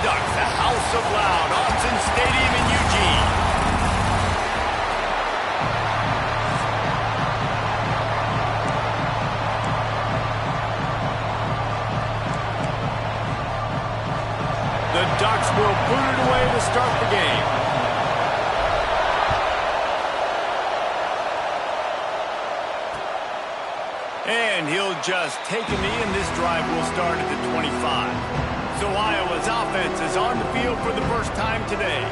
Ducks, the House of Loud, Autzen Stadium in Eugene. The Ducks will boot it away to start the game. And he'll just take a knee, and this drive will start at the 25. So Iowa's offense is on the field for the first time today.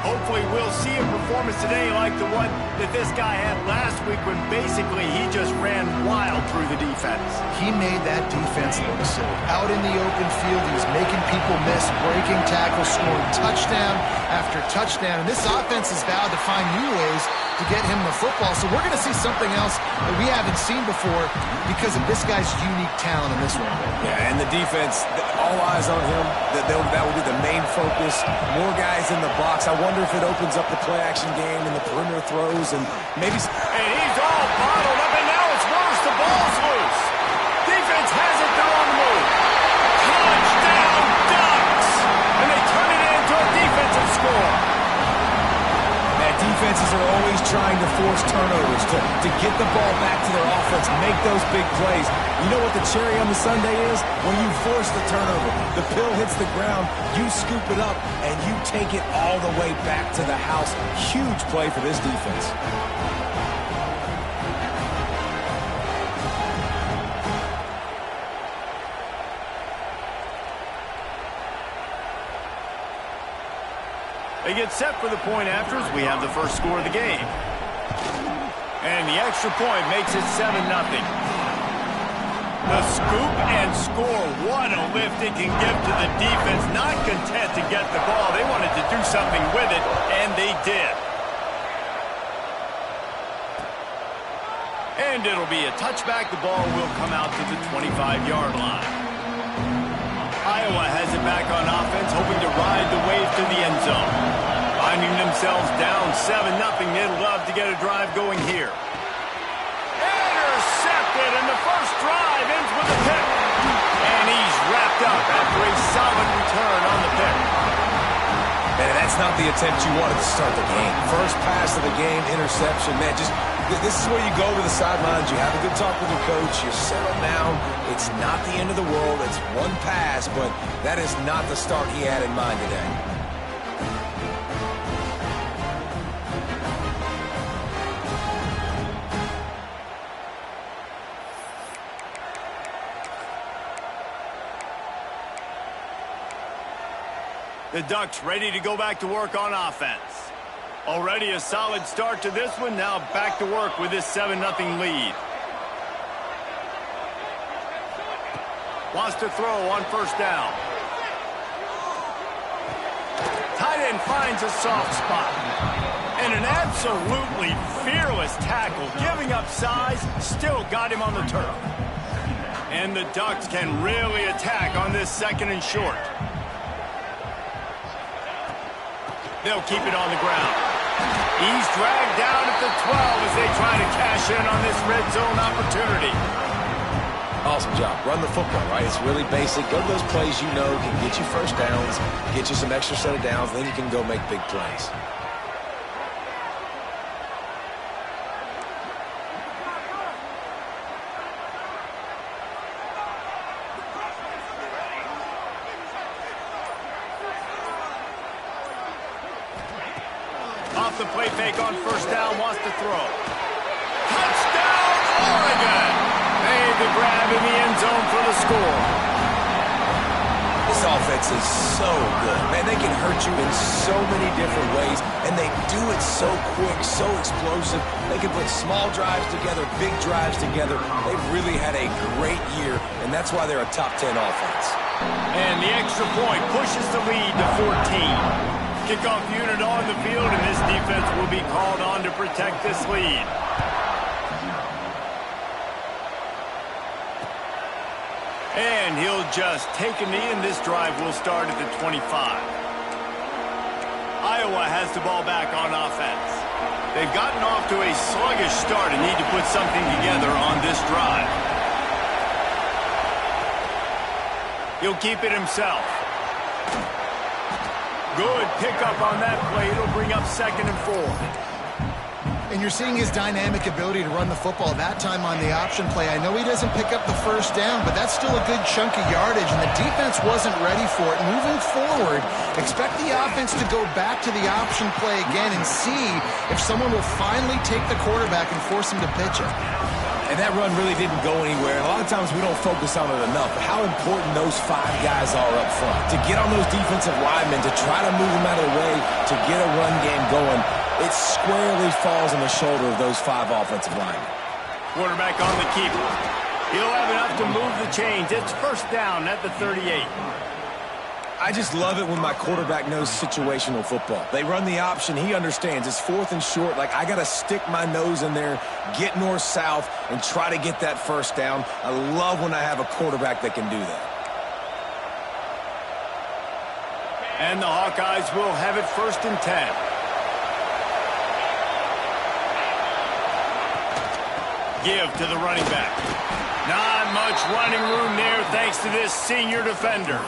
Hopefully we'll see a performance today like the one that this guy had last week when basically he just ran wild through the defense. He made that defense look silly. Out in the open field, he was making people miss, breaking tackles, scoring touchdown after touchdown. And this offense has vowed to find new ways to get him the football. So we're going to see something else that we haven't seen before because of this guy's unique talent in this one. Yeah, and the defense, all eyes on him. That will be the main focus. More guys in the box. I wonder if it opens up the play-action game and the perimeter throws and maybe... And he's all bottled up, and now it's worse. The ball's loose. Defense has it. They're on the move. Touchdown, Ducks! And they turn it into a defensive score. Defenses are always trying to force turnovers, to get the ball back to their offense, make those big plays. You know what the cherry on the sundae is? When you force the turnover, the pill hits the ground, you scoop it up, and you take it all the way back to the house. Huge play for this defense. They get set for the point afters. We have the first score of the game. And the extra point makes it 7-0. The scoop and score. What a lift it can give to the defense. Not content to get the ball. They wanted to do something with it, and they did. And it'll be a touchback. The ball will come out to the 25-yard line. Iowa has it back on offense, hoping to ride the wave to the end zone. Finding themselves down 7-0, they'd love to get a drive going here. Intercepted, and the first drive ends with a pick. And he's wrapped up after a solid return on the pick. Man, that's not the attempt you wanted to start the game. First pass of the game, interception. Man, this is where you go to the sidelines. You have a good talk with your coach. You settle down. It's not the end of the world. It's one pass, but that is not the start he had in mind today. The Ducks ready to go back to work on offense. Already a solid start to this one. Now back to work with this 7-0 lead. Wants to throw on first down. Tight end finds a soft spot. And an absolutely fearless tackle. Giving up size, still got him on the turf. And the Ducks can really attack on this 2nd and short. They'll keep it on the ground. He's dragged down at the 12 as they try to cash in on this red zone opportunity. Awesome job. Run the football, right? It's really basic. Go to those plays you know can get you first downs, get you some extra set of downs, then you can go make big plays. Off the play fake on first down, wants to throw. Touchdown, Oregon! Made the grab in the end zone for the score. This offense is so good. Man, they can hurt you in so many different ways, and they do it so quick, so explosive. They can put small drives together, big drives together. They've really had a great year, and that's why they're a top 10 offense. And the extra point pushes the lead to 14. Kickoff unit on the field, and this defense will be called on to protect this lead. And he'll just take a knee, and this drive will start at the 25. Iowa has the ball back on offense. They've gotten off to a sluggish start and need to put something together on this drive. He'll keep it himself. Good pickup on that play. It'll bring up 2nd and 4. And you're seeing his dynamic ability to run the football, that time on the option play. I know he doesn't pick up the first down, but that's still a good chunk of yardage, and the defense wasn't ready for it. Moving forward, expect the offense to go back to the option play again and see if someone will finally take the quarterback and force him to pitch it. And that run really didn't go anywhere. And a lot of times we don't focus on it enough, but how important those 5 guys are up front. To get on those defensive linemen, to try to move them out of the way, to get a run game going, it squarely falls on the shoulder of those 5 offensive linemen. Quarterback on the keeper. He'll have enough to move the chains. It's 1st down at the 38. I just love it when my quarterback knows situational football. They run the option. He understands. It's 4th and short. Like, I got to stick my nose in there, get north-south, and try to get that 1st down. I love when I have a quarterback that can do that. And the Hawkeyes will have it 1st and 10. Give to the running back. Not much running room there thanks to this senior defender.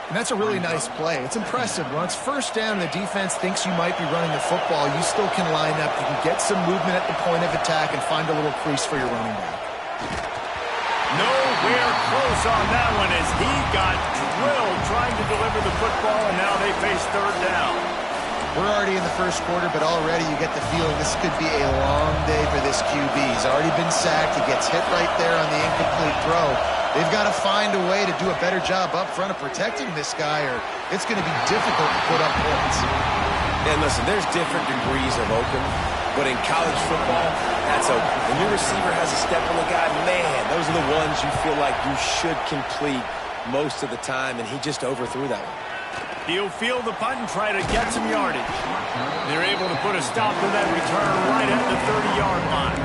And that's a really nice play. It's impressive. When it's 1st down and the defense thinks you might be running the football, you still can line up. You can get some movement at the point of attack and find a little crease for your running back. Nowhere close on that one as he got drilled trying to deliver the football, and now they face 3rd down. We're already in the 1st quarter, but already you get the feeling this could be a long day for this QB. He's already been sacked. He gets hit right there on the incomplete throw. They've got to find a way to do a better job up front of protecting this guy, or it's going to be difficult to put up points. And listen, there's different degrees of open, but in college football, that's open. When your receiver has a step on the guy, man, those are the ones you feel like you should complete most of the time, and he just overthrew that one. He'll field the punt and try to get some yardage. They're able to put a stop to that return right at the 30-yard line.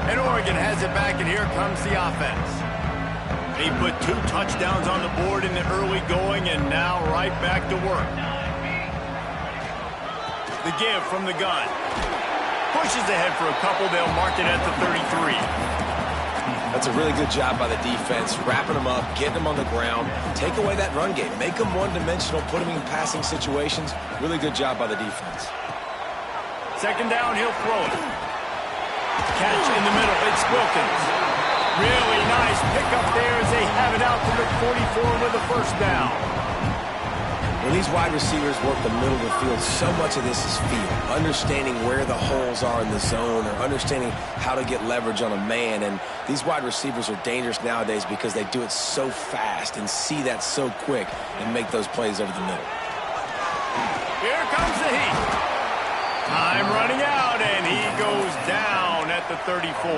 And Oregon has it back, and here comes the offense. He put 2 touchdowns on the board in the early going, and now right back to work. The give from the gun. Pushes ahead for a couple. They'll mark it at the 33. That's a really good job by the defense, wrapping them up, getting them on the ground, take away that run game, make them one-dimensional, put them in passing situations. Really good job by the defense. 2nd down, he'll throw it. Catch in the middle, it's Wilkins. Really nice pickup there as they have it out to the 44 with a 1st down. When these wide receivers work the middle of the field, so much of this is feel. Understanding where the holes are in the zone or understanding how to get leverage on a man. And these wide receivers are dangerous nowadays because they do it so fast and see that so quick and make those plays over the middle. Here comes the heat. Time running out, and he goes down at the 34.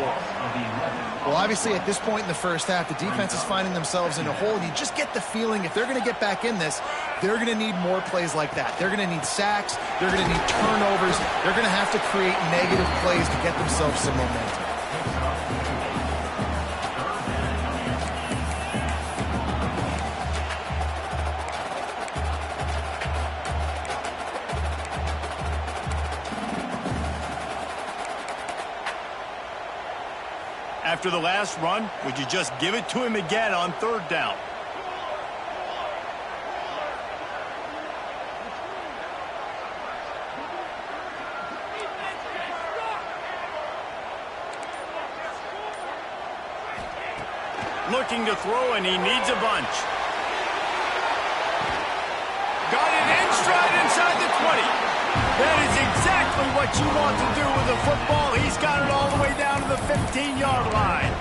Well, obviously, at this point in the 1st half, the defense is finding themselves in a hole. And you just get the feeling if they're going to get back in this, they're going to need more plays like that. They're going to need sacks. They're going to need turnovers. They're going to have to create negative plays to get themselves some momentum. After the last run, would you just give it to him again on 3rd down? Looking to throw, and he needs a bunch. Got it in stride inside the 20. That is exactly what you want to do with a football. He's got it all the way down to the 15-yard line.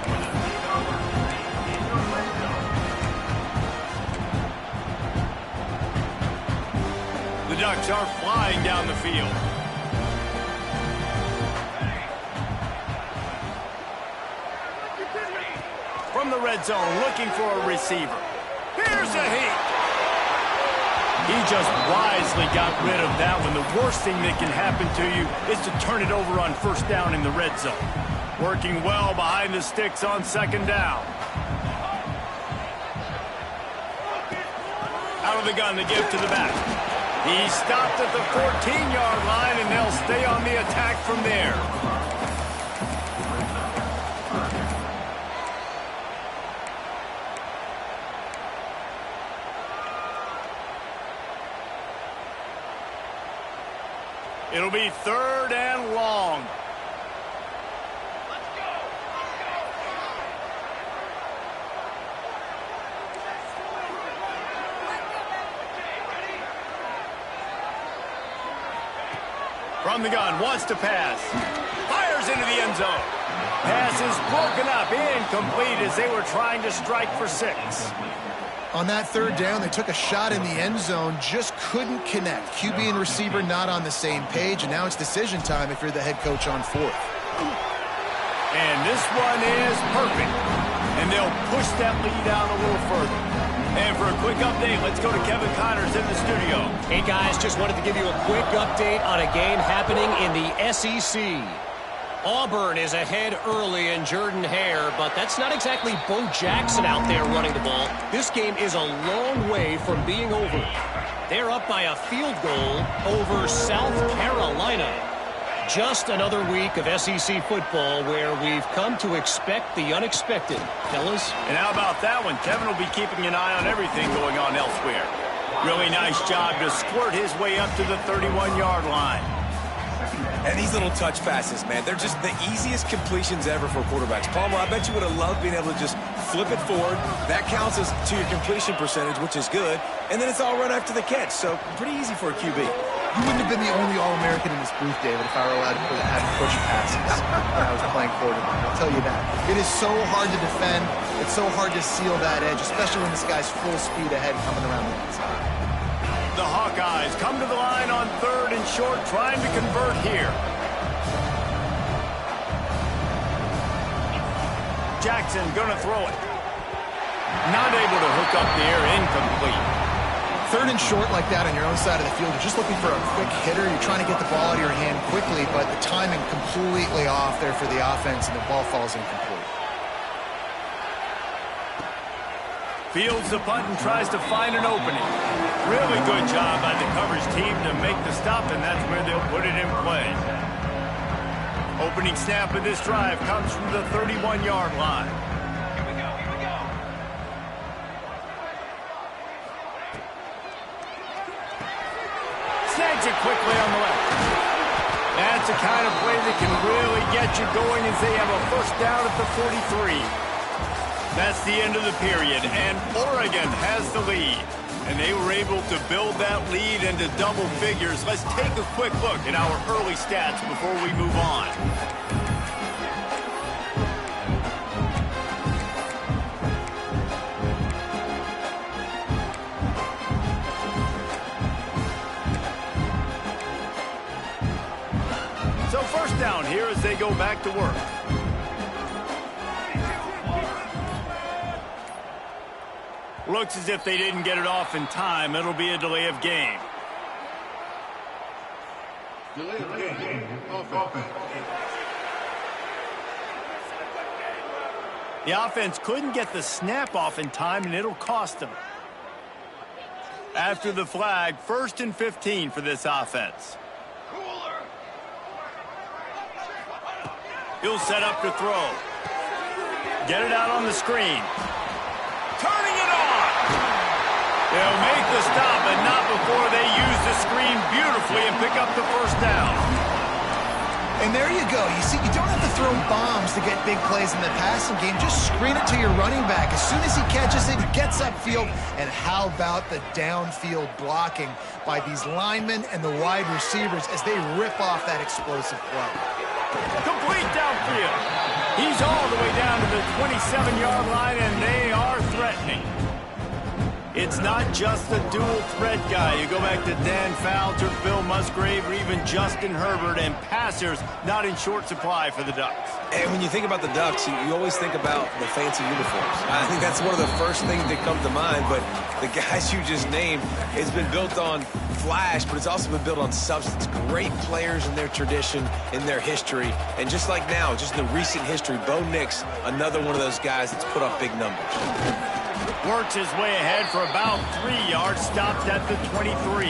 The Ducks are flying down the field. From the red zone, looking for a receiver. Here's a heat. He just wisely got rid of that one. The worst thing that can happen to you is to turn it over on 1st down in the red zone. Working well behind the sticks on 2nd down. Out of the gun to give to the back. He stopped at the 14-yard line, and they'll stay on the attack from there. It'll be 3rd and long. From the gun, wants to pass. Fires into the end zone. Pass is broken up, incomplete as they were trying to strike for 6. On that 3rd down, they took a shot in the end zone, just couldn't connect. QB and receiver not on the same page, and now it's decision time if you're the head coach on 4th. And this one is perfect. And they'll push that lead out a little further. And for a quick update, let's go to Kevin Connors in the studio. Hey, guys, just wanted to give you a quick update on a game happening in the SEC. Auburn is ahead early in Jordan-Hare, but that's not exactly Bo Jackson out there running the ball. This game is a long way from being over. They're up by a field goal over South Carolina. Just another week of SEC football where we've come to expect the unexpected, fellas. And how about that one? Kevin will be keeping an eye on everything going on elsewhere. Really nice job to squirt his way up to the 31-yard line. And these little touch passes, man, they're just the easiest completions ever for quarterbacks. Palmer, I bet you would have loved being able to just flip it forward. That counts as to your completion percentage, which is good. And then it's all run after the catch, so pretty easy for a QB. You wouldn't have been the only All-American in this booth, David, if I were allowed to have push passes when I was playing quarterback. I'll tell you that. It is so hard to defend. It's so hard to seal that edge, especially when this guy's full speed ahead coming around the inside. The Hawkeyes come to the line on 3rd and short, trying to convert here. Jackson gonna throw it. Not able to hook up the air, incomplete. 3rd and short like that on your own side of the field, you're just looking for a quick hitter. You're trying to get the ball out of your hand quickly, but the timing completely off there for the offense, and the ball falls incomplete. Fields the punt and tries to find an opening. Really good job by the coverage team to make the stop, and that's where they'll put it in play. Opening snap of this drive comes from the 31-yard line. Snags it quickly on the left. That's the kind of play that can really get you going as they have a 1st down at the 43. That's the end of the period, and Oregon has the lead. And they were able to build that lead into double figures. Let's take a quick look at our early stats before we move on. So 1st down here as they go back to work. Looks as if they didn't get it off in time. It'll be a delay of game. Delay of game. Offense. The offense couldn't get the snap off in time, and it'll cost them. After the flag, 1st and 15 for this offense. He'll set up to throw. Get it out on the screen. Turning it on. They'll make the stop, but not before they use the screen beautifully and pick up the 1st down. And there you go. You see, you don't have to throw bombs to get big plays in the passing game. Just screen it to your running back. As soon as he catches it, he gets upfield. And how about the downfield blocking by these linemen and the wide receivers as they rip off that explosive play. Complete downfield. He's all the way down to the 27-yard line, and they are threatening. It's not just the dual threat guy. You go back to Dan Falter, Bill Musgrave, or even Justin Herbert, and passers not in short supply for the Ducks. And when you think about the Ducks, you always think about the fancy uniforms. I think that's one of the first things that come to mind, but the guys you just named, it's been built on flash, but it's also been built on substance. Great players in their tradition, in their history, and just like now, just in the recent history, Bo Nix, another one of those guys that's put up big numbers. Works his way ahead for about 3 yards, stopped at the 23.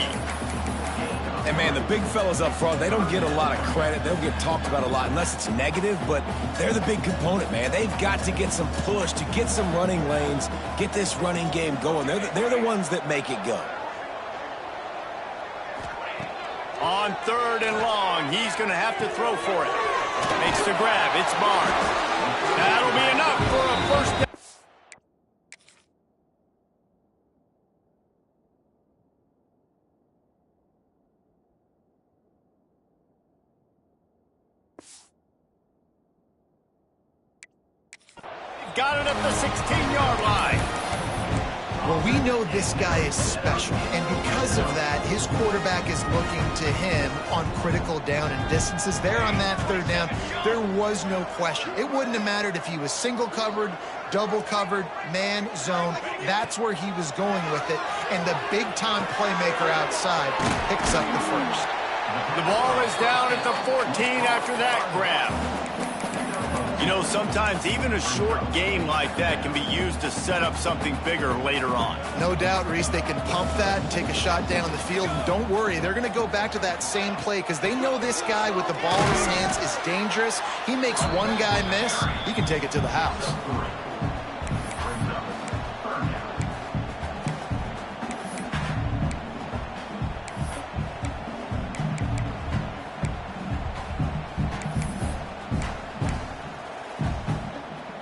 And, man, the big fellas up front, they don't get a lot of credit. They don't get talked about a lot unless it's negative, but they're the big component, man. They've got to get some push to get some running lanes, get this running game going. They're the ones that make it go. On 3rd and long, he's going to have to throw for it. Makes the grab. It's Barnes. That'll be enough for a first down. Got it at the 16-yard line. Well, we know this guy is special, and because of that, his quarterback is looking to him on critical down and distances. There on that 3rd down, there was no question. It wouldn't have mattered if he was single covered, double covered, man, zone. That's where he was going with it, and the big-time playmaker outside picks up the first. The ball is down at the 14 after that grab. You know, sometimes even a short game like that can be used to set up something bigger later on. No doubt, Reese, they can pump that and take a shot down the field. And don't worry, they're going to go back to that same play because they know this guy with the ball in his hands is dangerous. He makes one guy miss, he can take it to the house.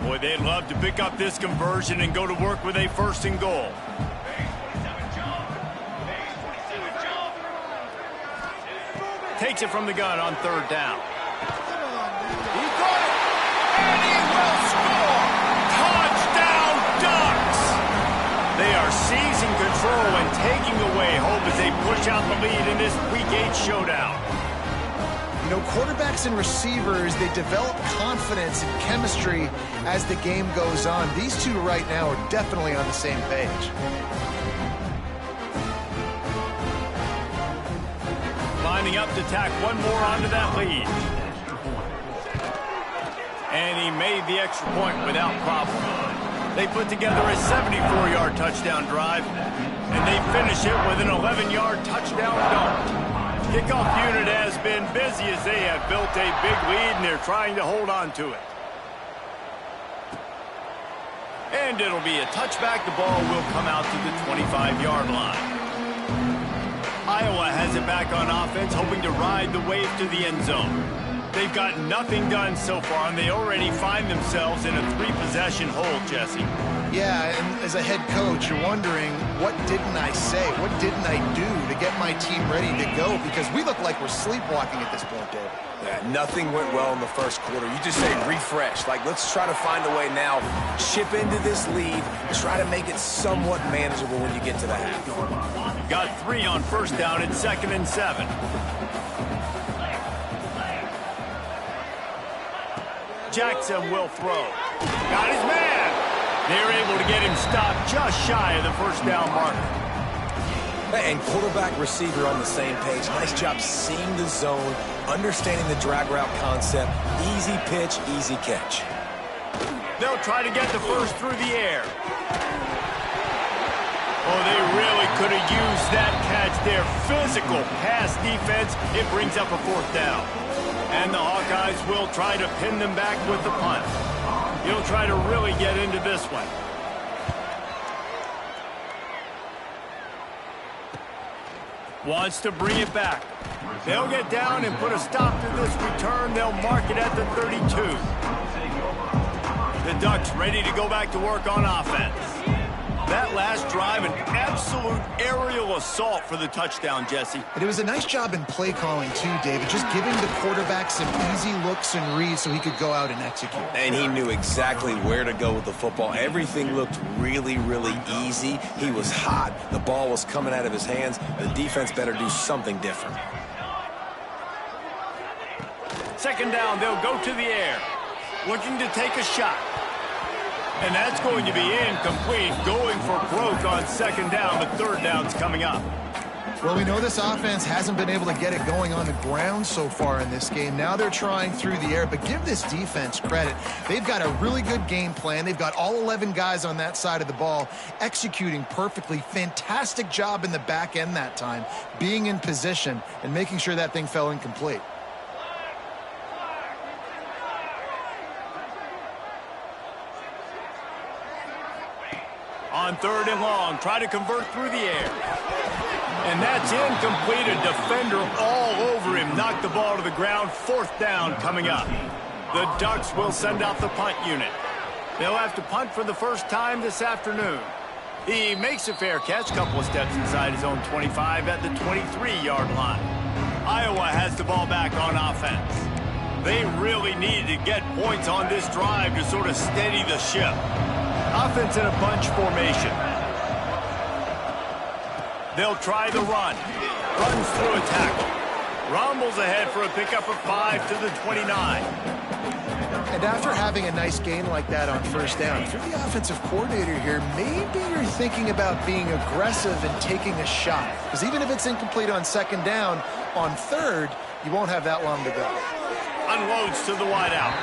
Boy, they'd love to pick up this conversion and go to work with a 1st and goal. Takes it from the gun on 3rd down. He got it, and he will score! Touchdown, Ducks! They are seizing control and taking away hope as they push out the lead in this Week 8 showdown. You know, quarterbacks and receivers, they develop confidence and chemistry as the game goes on. These two right now are definitely on the same page. Lining up to tack one more onto that lead. And he made the extra point without problem. They put together a 74-yard touchdown drive, and they finish it with an 11-yard touchdown dunk. Kickoff unit has been busy as they have built a big lead, and they're trying to hold on to it. And it'll be a touchback. The ball will come out to the 25-yard line. Iowa has it back on offense, hoping to ride the wave to the end zone. They've got nothing done so far, and they already find themselves in a 3-possession hole, Jesse. Yeah, and as a head coach, you're wondering, what didn't I say? What didn't I do to get my team ready to go? Because we look like we're sleepwalking at this point, David. Yeah, nothing went well in the first quarter. You just say refresh. Like, let's try to find a way now, chip into this lead, try to make it somewhat manageable when you get to the half. Got 3 on 1st down at 2nd and 7. Jackson will throw. Got his man. They're able to get him stopped just shy of the 1st down marker. And quarterback receiver on the same page. Nice job seeing the zone, understanding the drag route concept. Easy pitch, easy catch. They'll try to get the first through the air. Oh, they really could have used that catch there. Physical pass defense. It brings up a 4th down. And the Hawkeyes will try to pin them back with the punt. He'll try to really get into this one. Wants to bring it back. They'll get down and put a stop to this return. They'll mark it at the 32. The Ducks ready to go back to work on offense. That last drive, an absolute aerial assault for the touchdown, Jesse. And it was a nice job in play calling, too, David, just giving the quarterback some easy looks and reads so he could go out and execute. And he knew exactly where to go with the football. Everything looked really, really easy. He was hot. The ball was coming out of his hands. The defense better do something different. 2nd down, they'll go to the air, looking to take a shot. And that's going to be incomplete, going for broke on 2nd down, but 3rd down's coming up. Well, we know this offense hasn't been able to get it going on the ground so far in this game. Now they're trying through the air, but give this defense credit. They've got a really good game plan. They've got all 11 guys on that side of the ball executing perfectly. Fantastic job in the back end that time, being in position and making sure that thing fell incomplete. On 3rd and long, try to convert through the air. And that's incomplete. A defender all over him. Knocked the ball to the ground. 4th down coming up. The Ducks will send out the punt unit. They'll have to punt for the first time this afternoon. He makes a fair catch, couple of steps inside his own 25 at the 23-yard line. Iowa has the ball back on offense. They really needed to get points on this drive to sort of steady the ship. Offense in a bunch formation. They'll try the run. Runs through a tackle. Rumbles ahead for a pickup of 5 to the 29. And after having a nice gain like that on 1st down, if you're the offensive coordinator here, maybe you're thinking about being aggressive and taking a shot. Because even if it's incomplete on 2nd down, on 3rd, you won't have that long to go. Unloads to the wideout.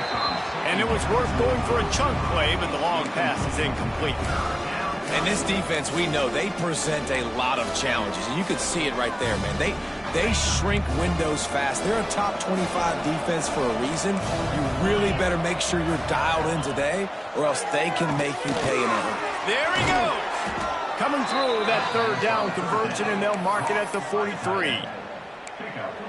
And it was worth going for a chunk play, but the long pass is incomplete. And this defense, we know, they present a lot of challenges. And you could see it right there, man. They shrink windows fast. They're a top 25 defense for a reason. You really better make sure you're dialed in today, or else they can make you pay in a hurry. There he goes. Coming through that 3rd down conversion, and they'll mark it at the 43.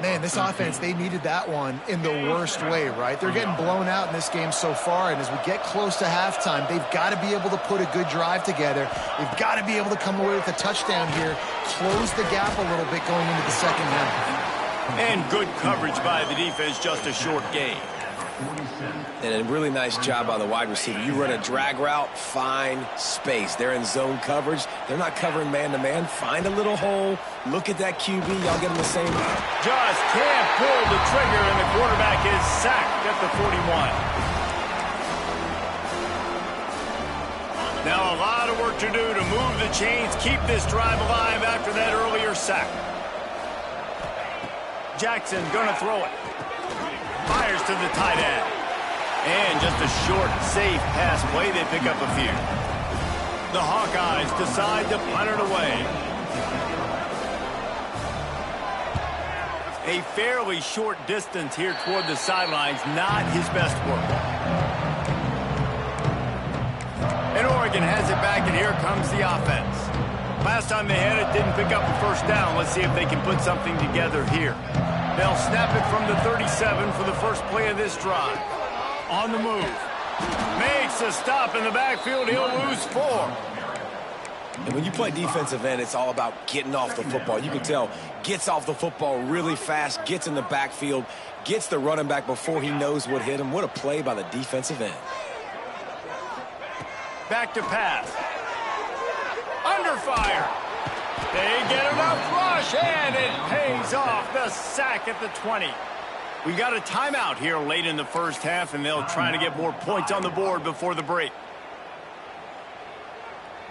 Man, this offense, they needed that one in the worst way, right? They're getting blown out in this game so far, and as we get close to halftime, they've got to be able to put a good drive together. They've got to be able to come away with a touchdown here, close the gap a little bit going into the 2nd half. And good coverage by the defense, just a short gain. And a really nice job by the wide receiver. You run a drag route, find space. They're in zone coverage. They're not covering man-to-man. Find a little hole. Look at that QB. Y'all get them the same. Just can't pull the trigger, and the quarterback is sacked at the 41. Now a lot of work to do to move the chains, keep this drive alive after that earlier sack. Jackson gonna throw it. Fires to the tight end. And just a short, safe pass play. They pick up a few. The Hawkeyes decide to punt it away. A fairly short distance here toward the sidelines. Not his best work. And Oregon has it back, and here comes the offense. Last time they had it, didn't pick up a 1st down. Let's see if they can put something together here. They'll snap it from the 37 for the first play of this drive. On the move. Makes a stop in the backfield. He'll lose 4. And when you play defensive end, it's all about getting off the football. You can tell, gets off the football really fast, gets in the backfield, gets the running back before he knows what hit him. What a play by the defensive end. Back to pass. Under fire. They get enough rush, and it pays off. The sack at the 20. We got a timeout here late in the 1st half, and they'll try to get more points on the board before the break.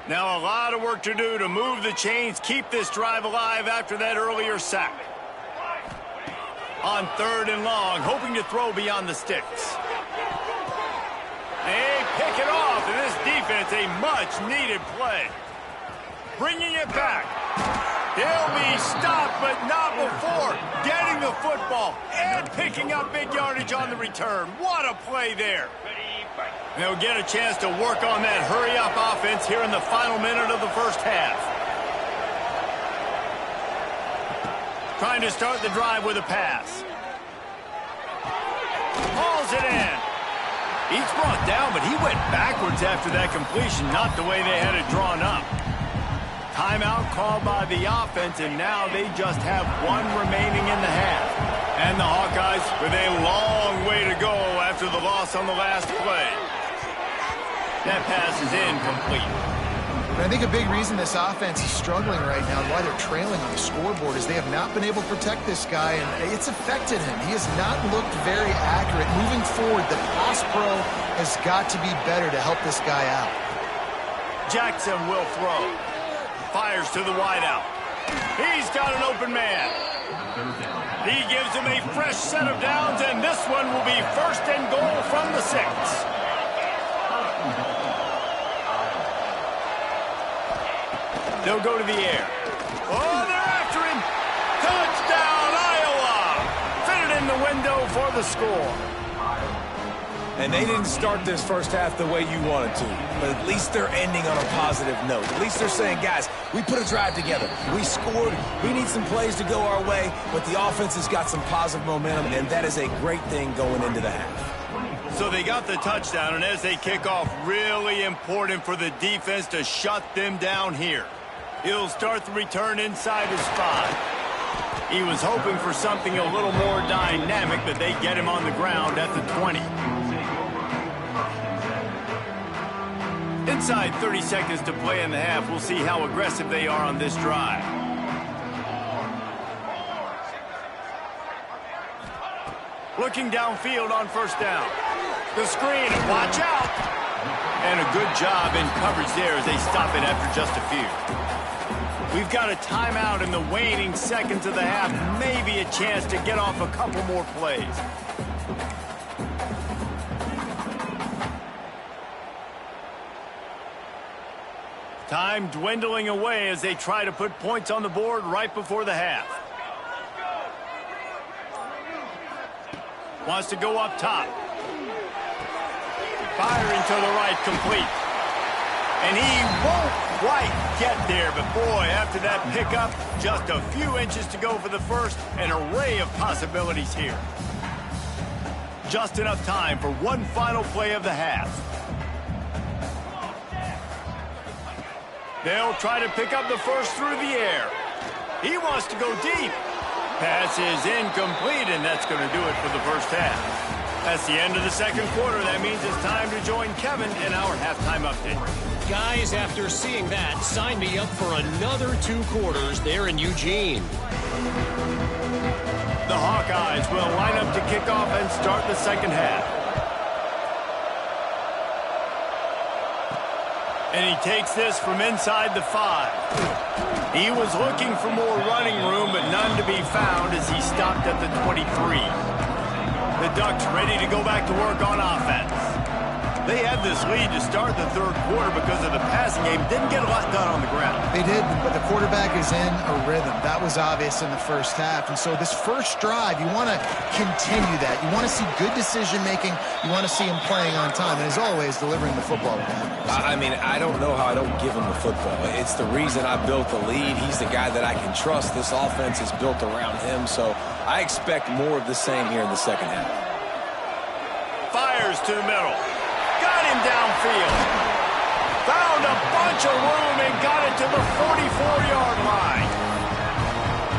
Now a lot of work to do to move the chains, keep this drive alive after that earlier sack. On 3rd and long, hoping to throw beyond the sticks. They pick it off, and this defense, a much-needed play. Bringing it back. They'll be stopped, but not before getting the football and picking up big yardage on the return. What a play there. They'll get a chance to work on that hurry-up offense here in the final minute of the 1st half. Trying to start the drive with a pass. Hauls it in. He's brought down, but he went backwards after that completion, not the way they had it drawn up. Timeout called by the offense, and now they just have 1 remaining in the half. And the Hawkeyes with a long way to go after the loss on the last play. That pass is incomplete. And I think a big reason this offense is struggling right now and why they're trailing on the scoreboard is they have not been able to protect this guy, and it's affected him. He has not looked very accurate. Moving forward, the pass pro has got to be better to help this guy out. Jackson will throw. Fires to the wideout. He's got an open man. He gives him a fresh set of downs, and this one will be 1st and goal from the 6. They'll go to the air. Oh, they're after him. Touchdown, Iowa. Fit it in the window for the score. And they didn't start this first half the way you wanted to. But at least they're ending on a positive note. At least they're saying, guys, we put a drive together. We scored. We need some plays to go our way. But the offense has got some positive momentum, and that is a great thing going into the half. So they got the touchdown, and as they kick off, really important for the defense to shut them down here. He'll start the return inside his 5. He was hoping for something a little more dynamic, but they get him on the ground at the 20. Inside 30 seconds to play in the half, we'll see how aggressive they are on this drive. Looking downfield on first down. The screen, watch out! And a good job in coverage there as they stop it after just a few. We've got a timeout in the waning seconds of the half. Maybe a chance to get off a couple more plays. Time dwindling away as they try to put points on the board right before the half. Wants to go up top. Firing to the right, complete. And he won't quite get there, but boy, after that pickup, just a few inches to go for the first. An array of possibilities here. Just enough time for one final play of the half. They'll try to pick up the first through the air. He wants to go deep. Pass is incomplete, and that's going to do it for the first half. That's the end of the second quarter. That means it's time to join Kevin in our halftime update. Guys, after seeing that, sign me up for another 2 quarters there in Eugene. The Hawkeyes will line up to kick off and start the second half. And he takes this from inside the 5. He was looking for more running room, but none to be found as he stopped at the 23. The Ducks ready to go back to work on offense. They had this lead to start the third quarter because of the passing game. Didn't get a lot done on the ground. They did, but the quarterback is in a rhythm. That was obvious in the first half. And so this first drive, you want to continue that. You want to see good decision-making. You want to see him playing on time. And as always, delivering the football. I mean, I don't know how I don't give him the football. It's the reason I built the lead. He's the guy that I can trust. This offense is built around him. So I expect more of the same here in the second half. Fires to the middle. Got him downfield. Found a bunch of room and got it to the 44-yard line.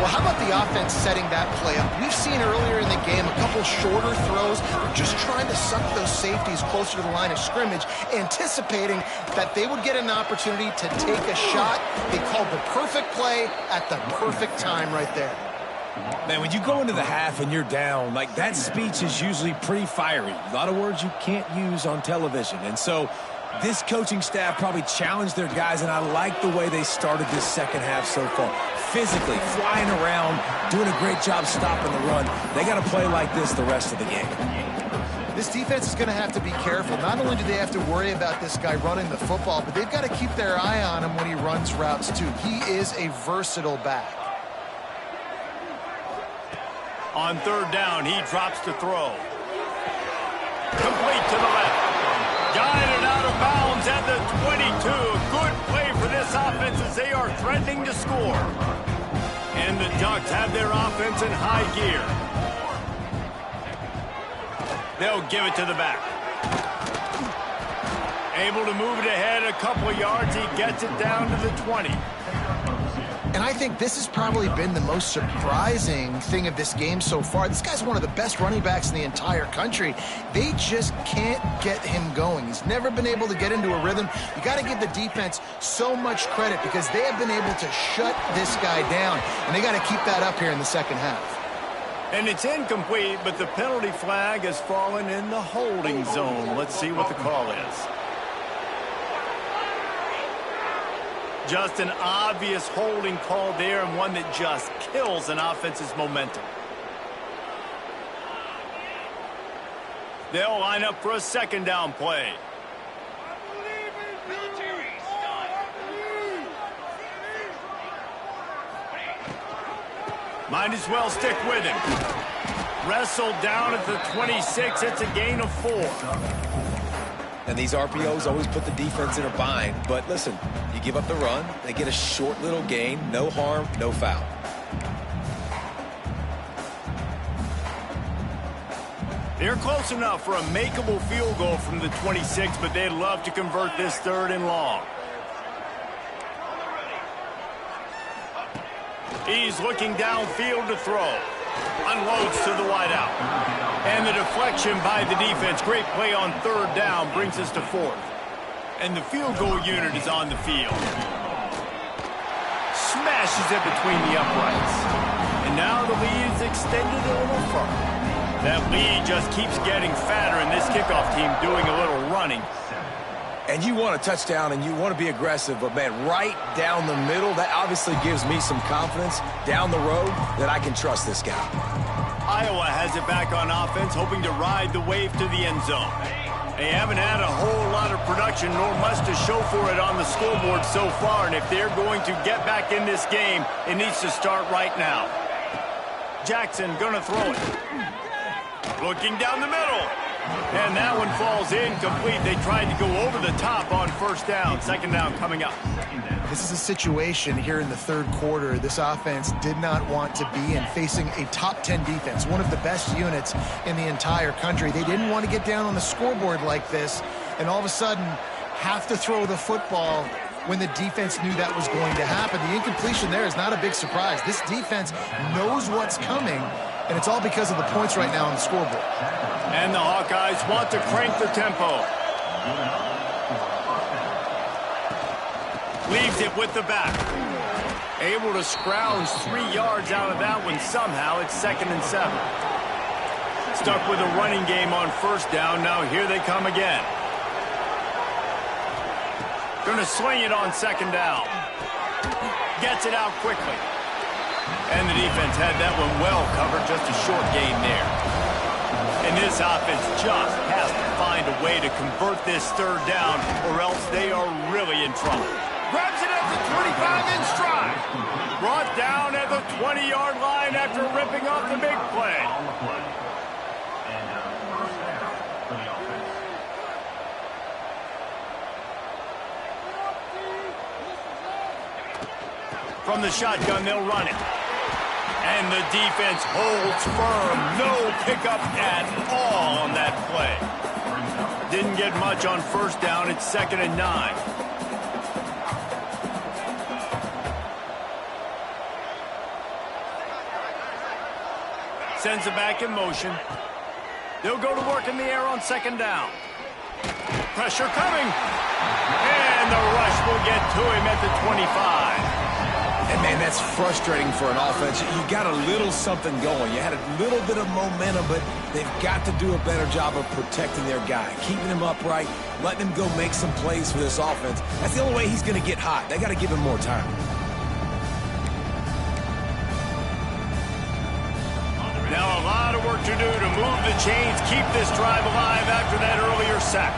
Well, how about the offense setting that play up? We've seen earlier in the game a couple shorter throws. They're just trying to suck those safeties closer to the line of scrimmage, anticipating that they would get an opportunity to take a shot. They called the perfect play at the perfect time right there. Man, when you go into the half and you're down, like that speech is usually pretty fiery. A lot of words you can't use on television. And so this coaching staff probably challenged their guys, and I like the way they started this second half so far. Physically, flying around, doing a great job stopping the run. They got to play like this the rest of the game. This defense is going to have to be careful. Not only do they have to worry about this guy running the football, but they've got to keep their eye on him when he runs routes too. He is a versatile back. On third down, he drops to throw. Complete to the left. Guided out of bounds at the 22. Good play for this offense as they are threatening to score. And the Ducks have their offense in high gear. They'll give it to the back. Able to move it ahead a couple of yards. He gets it down to the 20. And I think this has probably been the most surprising thing of this game so far. This guy's one of the best running backs in the entire country. They just can't get him going. He's never been able to get into a rhythm. You got to give the defense so much credit because they have been able to shut this guy down. And they got to keep that up here in the second half. And it's incomplete, but the penalty flag has fallen in the holding zone. Let's see what the call is. Just an obvious holding call there, and one that just kills an offense's momentum. They'll line up for a second down play. Might as well stick with him. Wrestled down at the 26. It's a gain of 4. And these RPOs always put the defense in a bind. But listen, you give up the run, they get a short little gain, no harm, no foul. They're close enough for a makeable field goal from the 26, but they'd love to convert this 3rd and long. He's looking downfield to throw. Unloads to the wideout. And the deflection by the defense. Great play on 3rd down brings us to 4th. And the field goal unit is on the field. Smashes it between the uprights. And now the lead is extended a little further. That lead just keeps getting fatter, and this kickoff team doing a little running. And you want a touchdown, and you want to be aggressive, but, man, right down the middle, that obviously gives me some confidence down the road that I can trust this guy. Iowa has it back on offense, hoping to ride the wave to the end zone. They haven't had a whole lot of production, nor much to show for it on the scoreboard so far, and if they're going to get back in this game, it needs to start right now. Jackson gonna throw it. Looking down the middle. And that one falls incomplete. They tried to go over the top on 1st down. 2nd down coming up. This is a situation here in the 3rd quarter this offense did not want to be in, facing a top 10 defense, one of the best units in the entire country. They didn't want to get down on the scoreboard like this and all of a sudden have to throw the football when the defense knew that was going to happen. The incompletion there is not a big surprise. This defense knows what's coming, and it's all because of the points right now on the scoreboard. And the Hawkeyes want to crank the tempo. Leaves it with the back. Able to scrounge 3 yards out of that one somehow. It's 2nd and 7. Stuck with a running game on 1st down. Now here they come again. Gonna swing it on 2nd down. Gets it out quickly. And the defense had that one well covered. Just a short gain there. And this offense just has to find a way to convert this 3rd down, or else they are really in trouble. Grabs it at the 25 in stride. Brought down at the 20-yard line after ripping off the big play. From the shotgun, they'll run it. And the defense holds firm. No pickup at all on that play. Didn't get much on 1st down. It's 2nd and 9. Sends it back in motion. They'll go to work in the air on 2nd down. Pressure coming. And the rush will get to him at the 25. And, man, that's frustrating for an offense. You got a little something going. You had a little bit of momentum, but they've got to do a better job of protecting their guy, keeping him upright, letting him go make some plays for this offense. That's the only way he's going to get hot. They got to give him more time. Now a lot of work to do to move the chains, keep this drive alive after that earlier sack.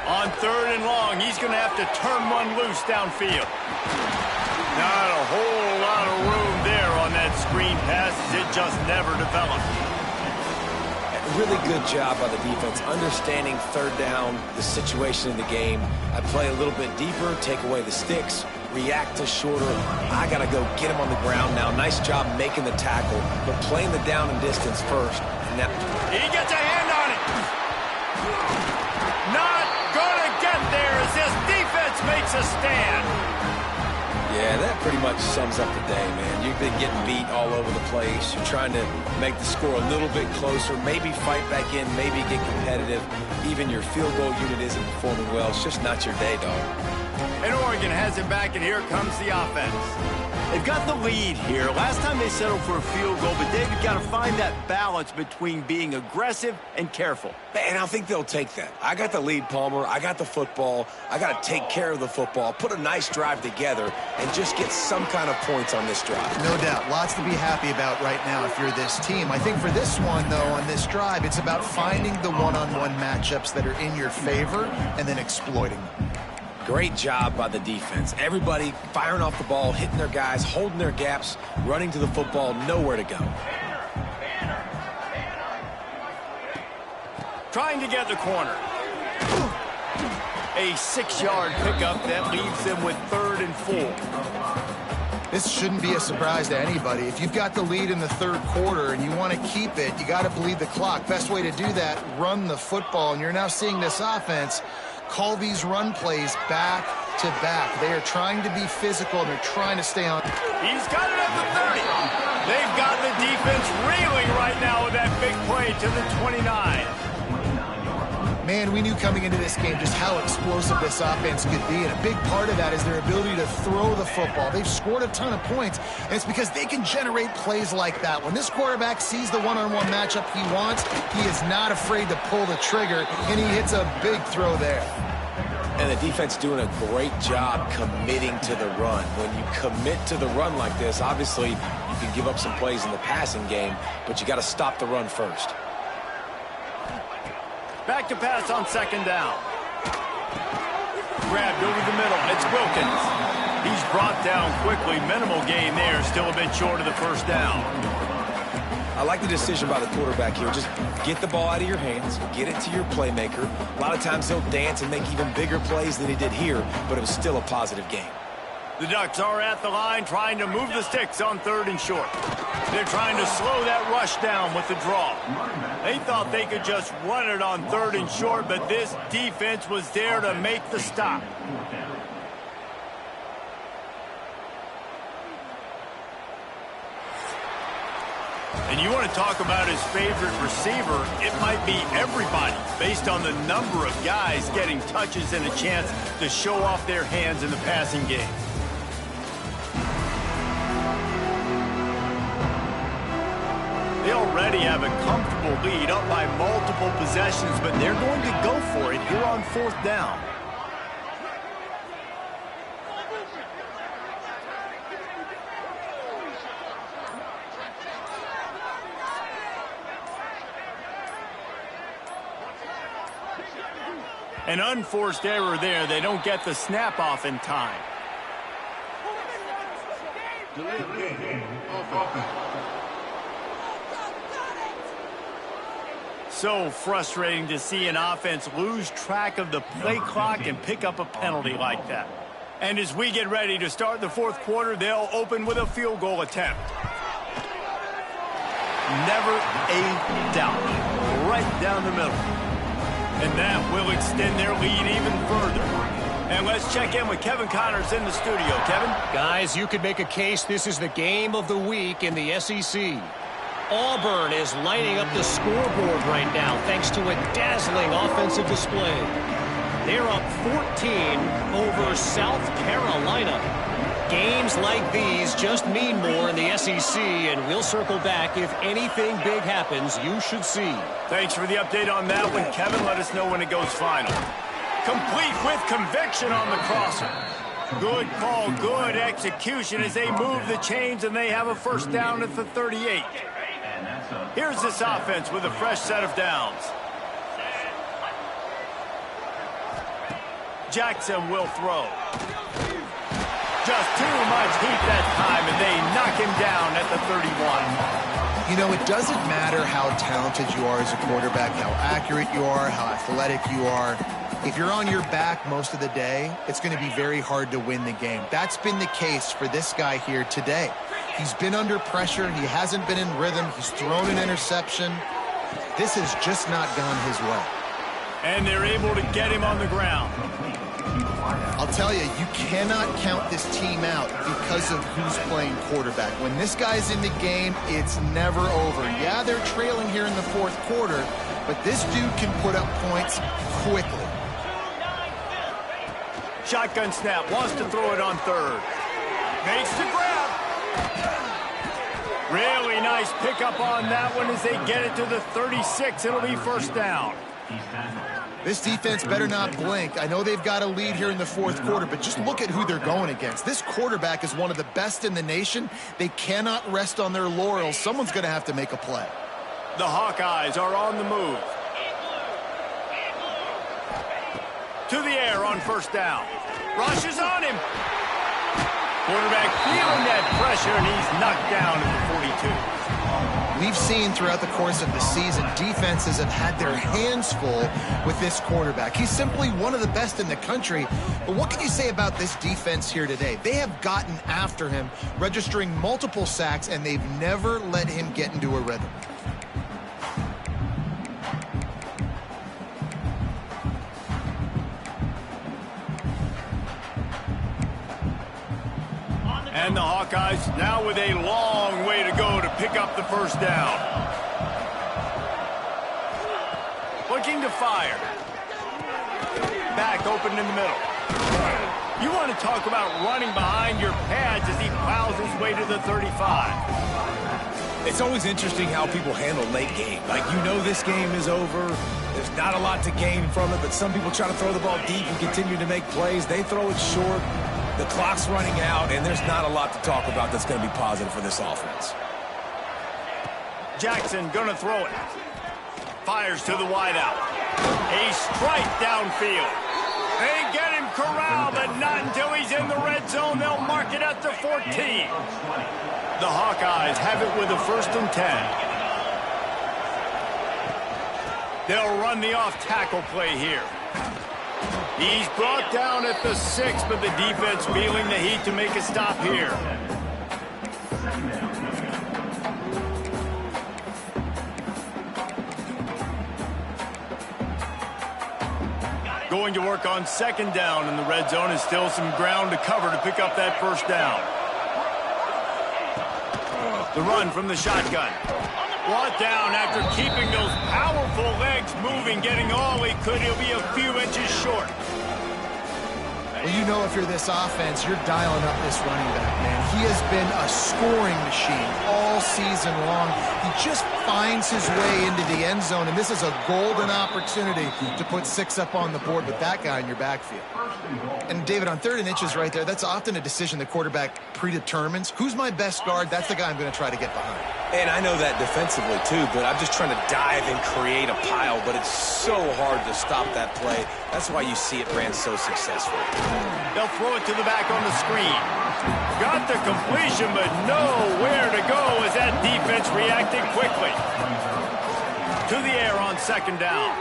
On 3rd and long, he's going to have to turn one loose downfield. Not a whole lot of room there on that screen pass, as it just never developed. Really good job by the defense, understanding 3rd down, the situation in the game. I play a little bit deeper, take away the sticks, react to shorter. I got to go get him on the ground now. Nice job making the tackle, but playing the down and distance first. And now he gets a hand on it. Not going to get there as this defense makes a stand. Yeah, that pretty much sums up the day, man. You've been getting beat all over the place. You're trying to make the score a little bit closer, maybe fight back in, maybe get competitive. Even your field goal unit isn't performing well. It's just not your day, dog. And Oregon has it back, and here comes the offense. They've got the lead here. Last time they settled for a field goal, but David got to find that balance between being aggressive and careful. And I think they'll take that. I got the lead, Palmer. I got the football. I got to take care of the football, put a nice drive together, and just get some kind of points on this drive. No doubt. Lots to be happy about right now if you're this team. I think for this one, though, on this drive, it's about finding the one-on-one matchups that are in your favor and then exploiting them. Great job by the defense. Everybody firing off the ball, hitting their guys, holding their gaps, running to the football, nowhere to go. Trying to get the corner. A 6-yard pickup that leaves them with 3rd and 4. This shouldn't be a surprise to anybody. If you've got the lead in the 3rd quarter and you want to keep it, you got to bleed the clock. Best way to do that, run the football. And you're now seeing this offense call these run plays back to back. They are trying to be physical, and they're trying to stay on. He's got it at the 30. They've got the defense reeling right now with that big play to the 29. Man, we knew coming into this game just how explosive this offense could be, and a big part of that is their ability to throw the football. They've scored a ton of points, and it's because they can generate plays like that. When this quarterback sees the one-on-one matchup he wants, he is not afraid to pull the trigger, and he hits a big throw there. And the defense doing a great job committing to the run. When you commit to the run like this, obviously you can give up some plays in the passing game, but you got to stop the run first. Back to pass on 2nd down. Grabbed over the middle. It's Wilkins. He's brought down quickly. Minimal gain there. Still a bit short of the 1st down. I like the decision by the quarterback here. Just get the ball out of your hands, get it to your playmaker. A lot of times he'll dance and make even bigger plays than he did here, but it was still a positive game. The Ducks are at the line trying to move the sticks on 3rd and short. They're trying to slow that rush down with the draw. They thought they could just run it on 3rd and short, but this defense was there to make the stop. And you want to talk about his favorite receiver, it might be everybody based on the number of guys getting touches and a chance to show off their hands in the passing game. They already have a comfortable lead up by multiple possessions, but they're going to go for it here on 4th down. An unforced error there. They don't get the snap off in time. So frustrating to see an offense lose track of the play clock and pick up a penalty like that. And as we get ready to start the 4th quarter, they'll open with a field goal attempt. Never a doubt. Right down the middle. And that will extend their lead even further. And let's check in with Kevin Connors in the studio. Kevin? Guys, you could make a case this is the game of the week in the SEC. Auburn is lighting up the scoreboard right now thanks to a dazzling offensive display. They're up 14 over South Carolina. Games like these just mean more in the SEC, and we'll circle back if anything big happens you should see. Thanks for the update on that one, Kevin. Let us know when it goes final. Complete with conviction on the crosser. Good call, good execution as they move the chains, and they have a 1st down at the 38. Here's this offense with a fresh set of downs. Jackson will throw. Just too much heat that time, and they knock him down at the 31. You know, it doesn't matter how talented you are as a quarterback, how accurate you are, how athletic you are. If you're on your back most of the day, it's going to be very hard to win the game. That's been the case for this guy here today. He's been under pressure. He hasn't been in rhythm. He's thrown an interception. This has just not gone his way. And they're able to get him on the ground. I'll tell you, you cannot count this team out because of who's playing quarterback. When this guy's in the game, it's never over. Yeah, they're trailing here in the 4th quarter, but this dude can put up points quickly. Shotgun snap, wants to throw it on 3rd. Makes the grab. Really nice pickup on that one as they get it to the 36. It'll be 1st down. This defense better not blink. I know they've got a lead here in the 4th quarter, but just look at who they're going against. This quarterback is one of the best in the nation. They cannot rest on their laurels. Someone's going to have to make a play. The Hawkeyes are on the move. To the air on 1st down. Rushes on him. Quarterback feeling that pressure, and he's knocked down at the 42. We've seen throughout the course of the season, defenses have had their hands full with this quarterback. He's simply one of the best in the country. But what can you say about this defense here today? They have gotten after him, registering multiple sacks, and they've never let him get into a rhythm. And the Hawkeyes now with a long way to go to pick up the first down. Looking to fire. Back open in the middle. You want to talk about running behind your pads as he plows his way to the 35. It's always interesting how people handle late game. Like, you know this game is over. There's not a lot to gain from it, but some people try to throw the ball deep and continue to make plays. They throw it short. The clock's running out, and there's not a lot to talk about that's going to be positive for this offense. Jackson going to throw it. Fires to the wideout. A strike downfield. They get him corralled, but not until he's in the red zone. They'll mark it at the 14. The Hawkeyes have it with a 1st and 10. They'll run the off-tackle play here. He's brought down at the 6, but the defense feeling the heat to make a stop here. Going to work on 2nd down in the red zone, and still some ground to cover to pick up that 1st down. The run from the shotgun. Brought down after keeping those powerful legs moving, getting all he could. He'll be a few inches short. Well, you know if you're this offense, you're dialing up this running back, man. He has been a scoring machine all season long. He just finds his way into the end zone, and this is a golden opportunity to put 6 up on the board with that guy in your backfield. And, David, on 3rd and inches right there, that's often a decision the quarterback predetermines. Who's my best guard? That's the guy I'm going to try to get behind. And I know that defensively, too, but I'm just trying to dive and create a pile, but it's so hard to stop that play. That's why you see it ran so successful. They'll throw it to the back on the screen. Got the completion, but nowhere to go as that defense reacted quickly. To the air on 2nd down.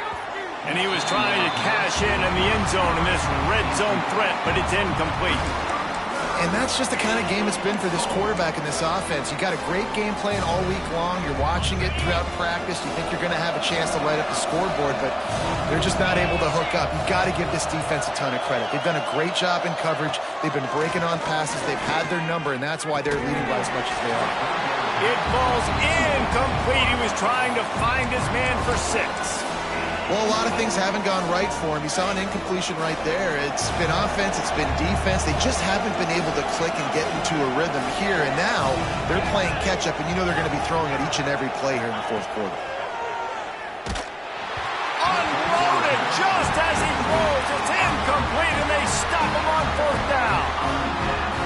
And he was trying to cash in the end zone in this red zone threat, but it's incomplete. And that's just the kind of game it's been for this quarterback in this offense. You got a great game plan all week long. You're watching it throughout practice. You think you're going to have a chance to light up the scoreboard, but they're just not able to hook up. You've got to give this defense a ton of credit. They've done a great job in coverage. They've been breaking on passes. They've had their number, and that's why they're leading by as much as they are. It falls incomplete. He was trying to find his man for 6. Well, a lot of things haven't gone right for him. You saw an incompletion right there. It's been offense, it's been defense. They just haven't been able to click and get into a rhythm here. And now they're playing catch-up, and you know they're going to be throwing at each and every play here in the 4th quarter. Unloaded just as he throws. It's incomplete, and they stop him on 4th down.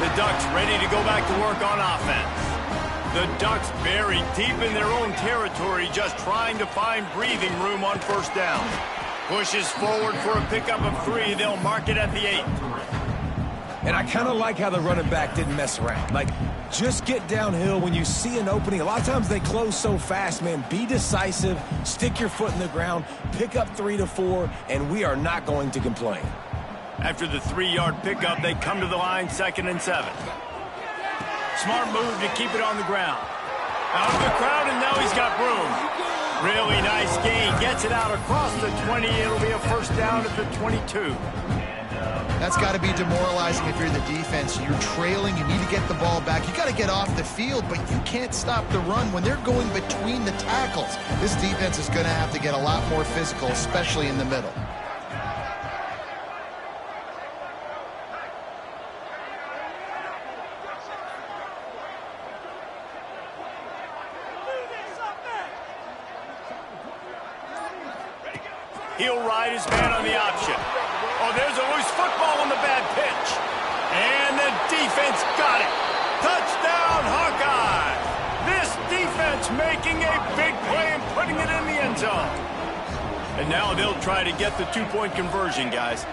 The Ducks ready to go back to work on offense. The Ducks buried deep in their own territory, just trying to find breathing room on 1st down. Pushes forward for a pickup of 3. They'll mark it at the 8. And I kind of like how the running back didn't mess around. Like, just get downhill when you see an opening. A lot of times they close so fast, man. Be decisive, stick your foot in the ground, pick up 3 to 4, and we are not going to complain. After the 3-yard pickup, they come to the line 2nd and 7. Smart move to keep it on the ground. Out of the crowd, and now he's got room. Really nice gain. Gets it out across the 20. It'll be a 1st down at the 22. That's got to be demoralizing if you're the defense. You're trailing. You need to get the ball back. You got to get off the field, but you can't stop the run when they're going between the tackles. This defense is going to have to get a lot more physical, especially in the middle. He'll ride his man on the option. Oh, there's a loose football on the bad pitch. And the defense got it. Touchdown, Hawkeye. This defense making a big play and putting it in the end zone. And now they'll try to get the 2-point conversion, guys.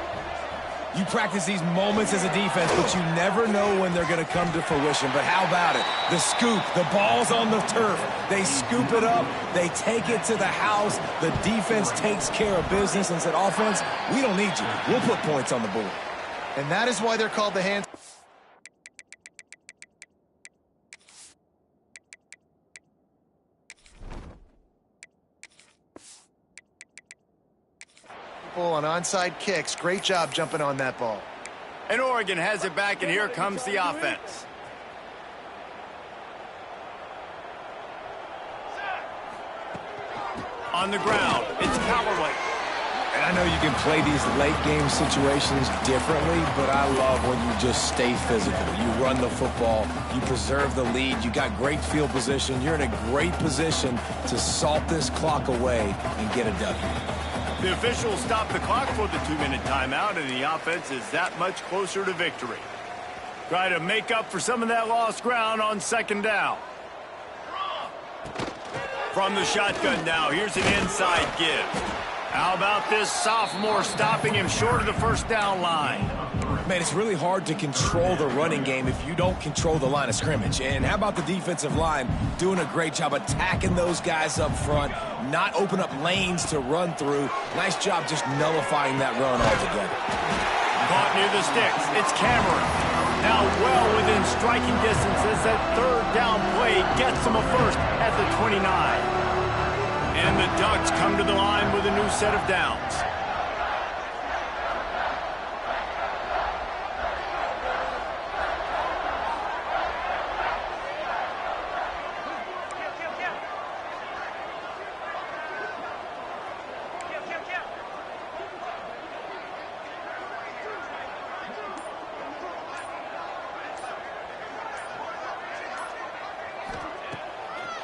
You practice these moments as a defense, but you never know when they're going to come to fruition. But how about it? The scoop, the ball's on the turf. They scoop it up. They take it to the house. The defense takes care of business and said, offense, we don't need you. We'll put points on the board. And that is why they're called the hands. On onside kicks. Great job jumping on that ball. And Oregon has it back, and here comes the offense. On the ground, it's Callaway. And I know you can play these late game situations differently, but I love when you just stay physical. You run the football, you preserve the lead, you got great field position, you're in a great position to salt this clock away and get a W. The officials stop the clock for the 2-minute timeout, and the offense is that much closer to victory. Try to make up for some of that lost ground on second down. From the shotgun now, here's an inside give. How about this sophomore stopping him short of the first down line? Man, it's really hard to control the running game if you don't control the line of scrimmage. And how about the defensive line doing a great job attacking those guys up front, not open up lanes to run through. Nice job just nullifying that run altogether. Caught near the sticks. It's Cameron. Now well within striking distance as that third down play gets him a first at the 29. And the Ducks come to the line with a new set of downs.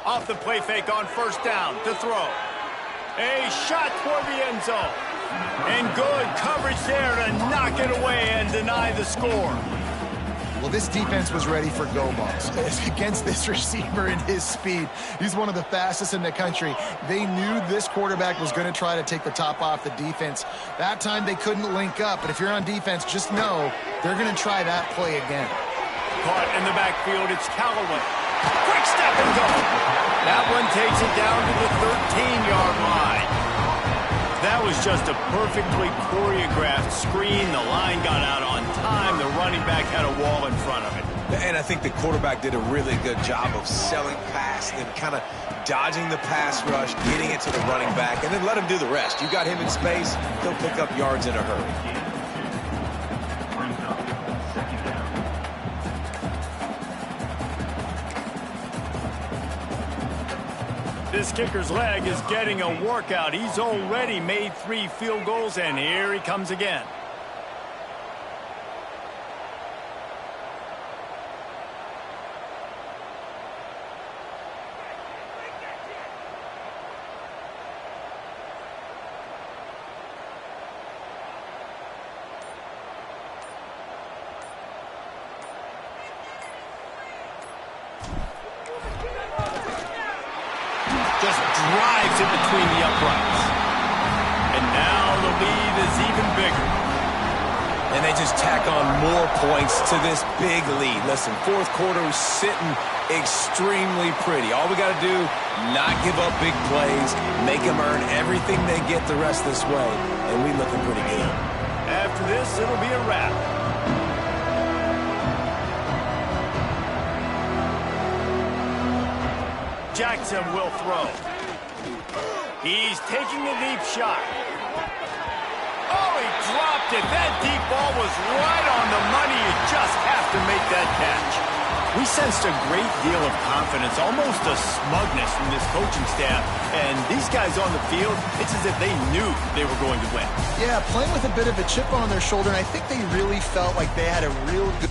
Off the play fake on first down to throw. A shot toward the end zone. And good coverage there to knock it away and deny the score. Well, this defense was ready for go balls against this receiver and his speed. He's one of the fastest in the country. They knew this quarterback was going to try to take the top off the defense. That time they couldn't link up, but if you're on defense, just know they're going to try that play again. Caught in the backfield, it's Callaway. Quick step and go. That one takes it down to the 13-yard line. That was just a perfectly choreographed screen. The line got out on time. The running back had a wall in front of it. And I think the quarterback did a really good job of selling past and kind of dodging the pass rush, getting it to the running back, and then let him do the rest. You got him in space, he'll pick up yards in a hurry. This kicker's leg is getting a workout. He's already made 3 field goals, and here he comes again. Just drives it between the uprights. And now the lead is even bigger. And they just tack on more points to this big lead. Listen, fourth quarter was sitting extremely pretty. All we got to do, not give up big plays, make them earn everything they get the rest this way, and we looking pretty good. After this, it'll be a wrap. Jackson will throw. He's taking a deep shot. Oh, he dropped it. That deep ball was right on the money. You just have to make that catch. We sensed a great deal of confidence, almost a smugness from this coaching staff. And these guys on the field, it's as if they knew they were going to win. Yeah, playing with a bit of a chip on their shoulder, and I think they really felt like they had a real good